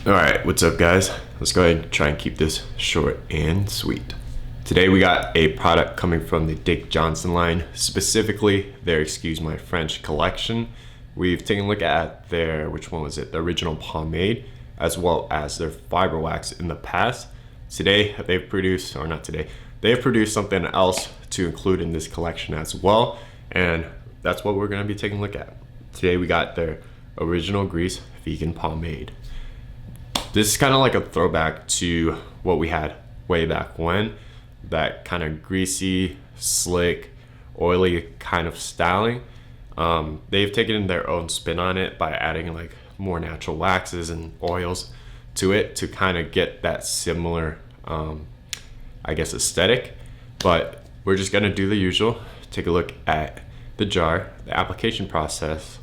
All right, what's up guys? Let's go ahead and try and keep this short and sweet. Today we got a product coming from the Dick Johnson line, specifically their Excuse My French collection. We've taken a look at their, which one was it? The original pomade, as well as their fiber wax in the past. Today they've produced, or not today, they've produced something else to include in this collection as well. And that's what we're gonna be taking a look at. Today we got their original Grease vegan pomade. This is kind of like a throwback to what we had way back when, that kind of greasy, slick, oily kind of styling. They've taken their own spin on it by adding like more natural waxes and oils to it to kind of get that similar, I guess, aesthetic. But we're just gonna do the usual, take a look at the jar, the application process,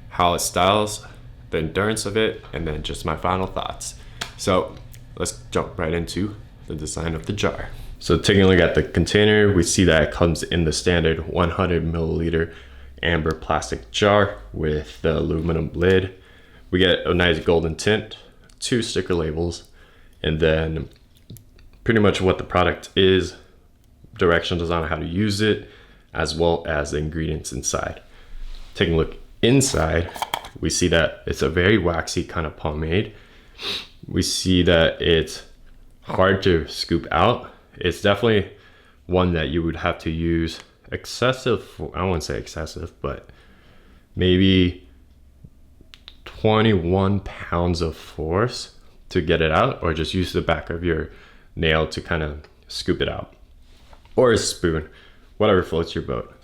how it styles, the endurance of it, and then just my final thoughts. So let's jump right into the design of the jar. So taking a look at the container, we see that it comes in the standard 100 milliliter amber plastic jar with the aluminum lid. We get a nice golden tint, 2 sticker labels, and then pretty much what the product is, directions on how to use it, as well as the ingredients inside. Taking a look inside, we see that it's a very waxy kind of pomade. We see that it's hard to scoop out. It's definitely one that you would have to use excessive, I wouldn't say excessive, but maybe 21 pounds of force to get it out, or just use the back of your nail to kind of scoop it out, or a spoon, whatever floats your boat.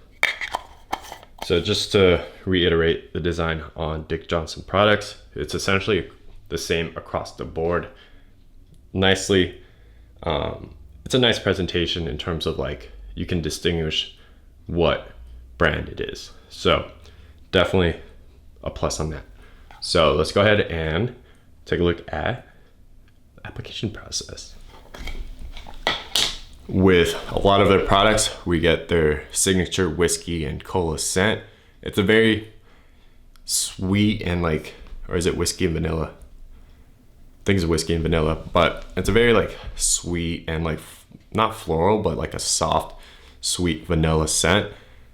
So just to reiterate the design on Dick Johnson products, it's essentially the same across the board. Nicely, it's a nice presentation in terms of like, you can distinguish what brand it is. So definitely a plus on that. So let's go ahead and take a look at the application process. With a lot of their products, we get their signature whiskey and cola scent. It's a very sweet and like, or is it whiskey and vanilla? I think it's whiskey and vanilla, but it's a very like sweet and like not floral, but like a soft, sweet vanilla scent.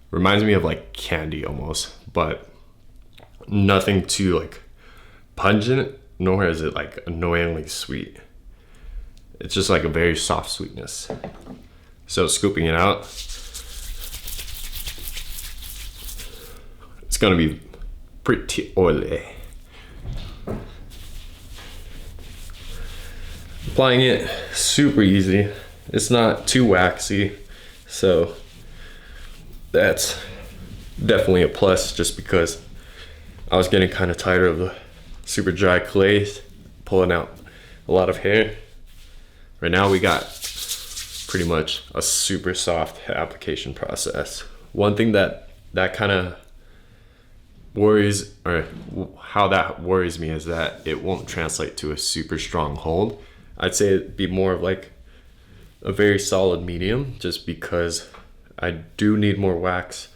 Reminds me of like candy almost, but nothing too like pungent, nor is it like annoyingly sweet. It's just like a very soft sweetness. So scooping it out, it's gonna be pretty oily. Applying it, super easy. It's not too waxy, so that's definitely a plus, just because I was getting kind of tired of the super dry clays, pulling out a lot of hair. Right now we got pretty much a super soft application process. One thing that kind of worries, or how that worries me, is that it won't translate to a super strong hold. I'd say it'd be more of like a very solid medium, just because I do need more wax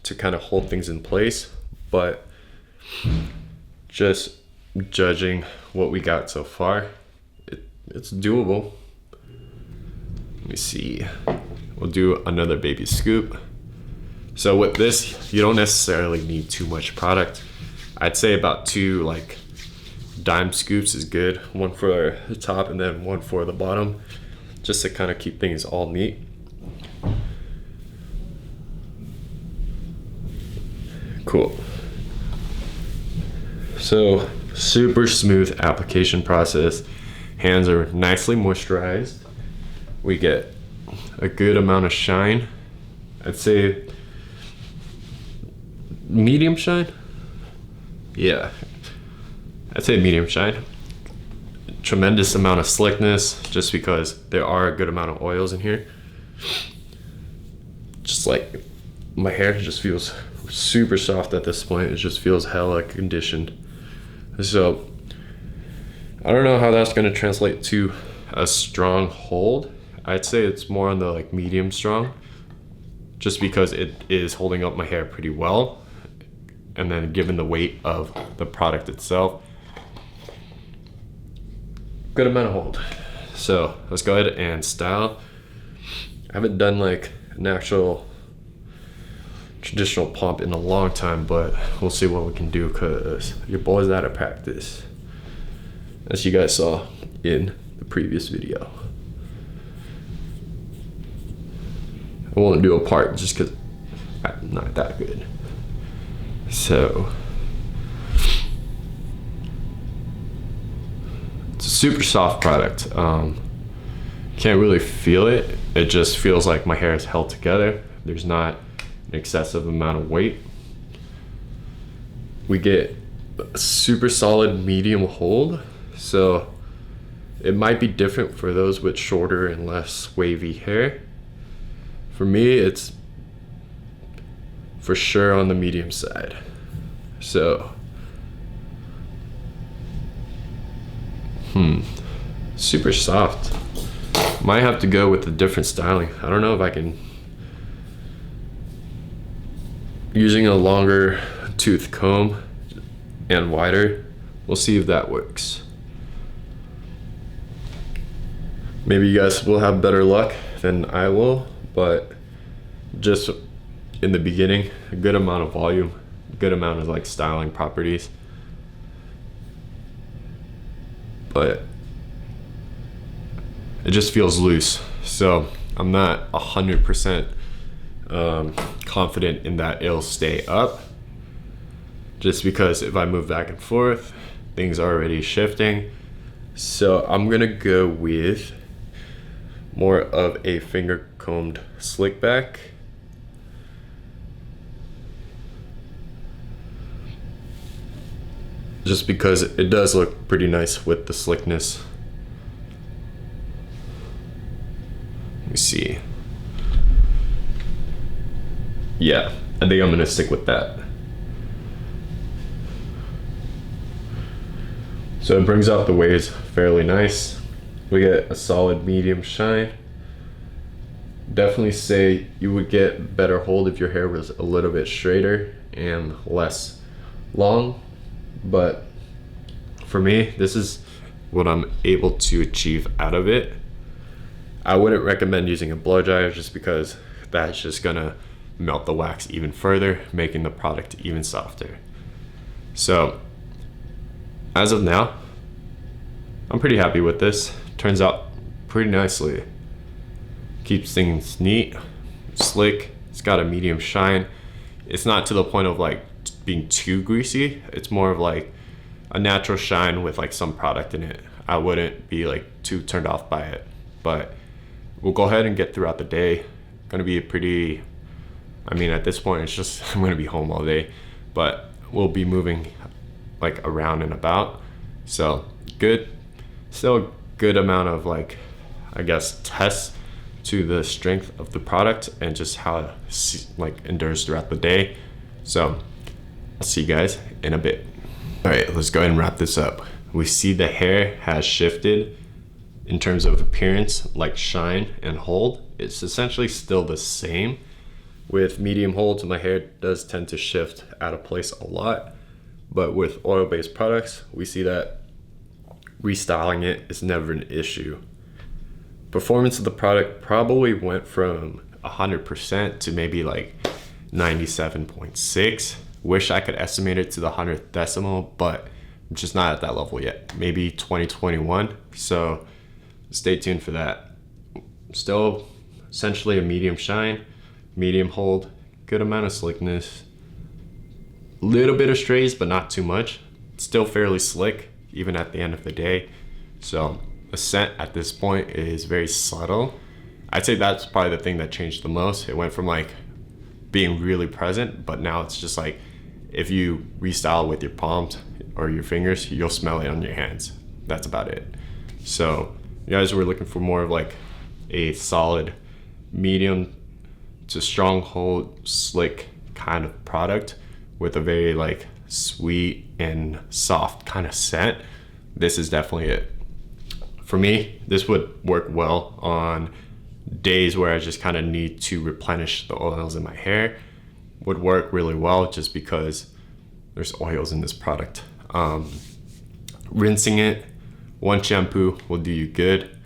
to kind of hold things in place. But just judging what we got so far, it's doable. Let me see. We'll do another baby scoop. So with this, you don't necessarily need too much product. I'd say about 2 like dime scoops is good. 1 for the top and then 1 for the bottom, just to kind of keep things all neat. Cool. So super smooth application process. Hands are nicely moisturized. We get a good amount of shine. I'd say medium shine. Yeah, I'd say medium shine. Tremendous amount of slickness, just because there are a good amount of oils in here. Just like my hair just feels super soft at this point. It just feels hella conditioned. So I don't know how that's going to translate to a strong hold. I'd say it's more on the like medium strong, just because it is holding up my hair pretty well. And then given the weight of the product itself, good amount of hold. So let's go ahead and style. I haven't done like an actual traditional pump in a long time, but we'll see what we can do because your boy's out of practice, as you guys saw in the previous video. I won't do a part just because I'm not that good. So it's a super soft product. Can't really feel it. It just feels like my hair is held together. There's not an excessive amount of weight. We get a super solid medium hold. So it might be different for those with shorter and less wavy hair. For me, it's for sure on the medium side. So, super soft. Might have to go with a different styling. I don't know if I can. Using a longer tooth comb and wider, we'll see if that works. Maybe you guys will have better luck than I will, but just in the beginning, a good amount of volume, a good amount of like styling properties. But it just feels loose. So I'm not 100% confident in that it'll stay up. Just because if I move back and forth, things are already shifting. So I'm gonna go with more of a finger combed slick back. Just because it does look pretty nice with the slickness. Let me see. Yeah, I think I'm gonna stick with that. So it brings out the waves fairly nice. We get a solid medium shine. Definitely say you would get better hold if your hair was a little bit straighter and less long. But for me, this is what I'm able to achieve out of it. I wouldn't recommend using a blow dryer just because that's just gonna melt the wax even further, making the product even softer. So as of now, I'm pretty happy with this. Turns out pretty nicely. Keeps things neat, slick. It's got a medium shine. It's not to the point of like being too greasy. It's more of like a natural shine with like some product in it. I wouldn't be like too turned off by it, but we'll go ahead and get throughout the day. Gonna be a pretty, I mean, at this point, it's just, I'm gonna be home all day, but we'll be moving like around and about. So good, still a good amount of like, I guess, tests to the strength of the product and just how it like endures throughout the day. So I'll see you guys in a bit. All right, let's go ahead and wrap this up. We see the hair has shifted in terms of appearance, like shine and hold. It's essentially still the same. With medium holds, my hair does tend to shift out of place a lot. But with oil-based products, we see that restyling it is never an issue. Performance of the product probably went from 100% to maybe like 97.6. Wish I could estimate it to the 100th decimal, but I'm just not at that level yet. Maybe 2021. So stay tuned for that. Still essentially a medium shine, medium hold, good amount of slickness, little bit of strays, but not too much. Still fairly slick, even at the end of the day. So the scent at this point is very subtle. I'd say that's probably the thing that changed the most. It went from like being really present, but now it's just like, if you restyle with your palms or your fingers, you'll smell it on your hands. That's about it. So you guys were looking for more of like a solid medium to strong hold, slick kind of product with a very like sweet and soft kind of scent. This is definitely it. For me, this would work well on days where I just kind of need to replenish the oils in my hair. Would work really well just because there's oils in this product. Rinsing it One shampoo will do you good.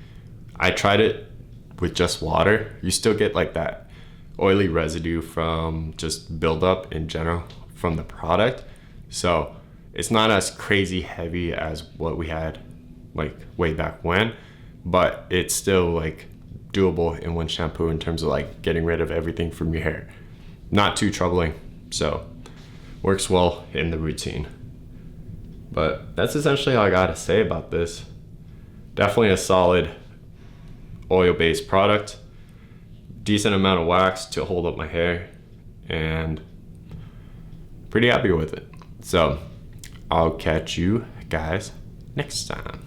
I tried it with just water. You still get like that oily residue from just buildup in general from the product. So it's not as crazy heavy as what we had like way back when, but it's still like doable in one shampoo in terms of like getting rid of everything from your hair. Not too troubling, so works well in the routine. But that's essentially all I gotta say about this. Definitely a solid oil-based product. Decent amount of wax to hold up my hair, and pretty happy with it. So I'll catch you guys next time.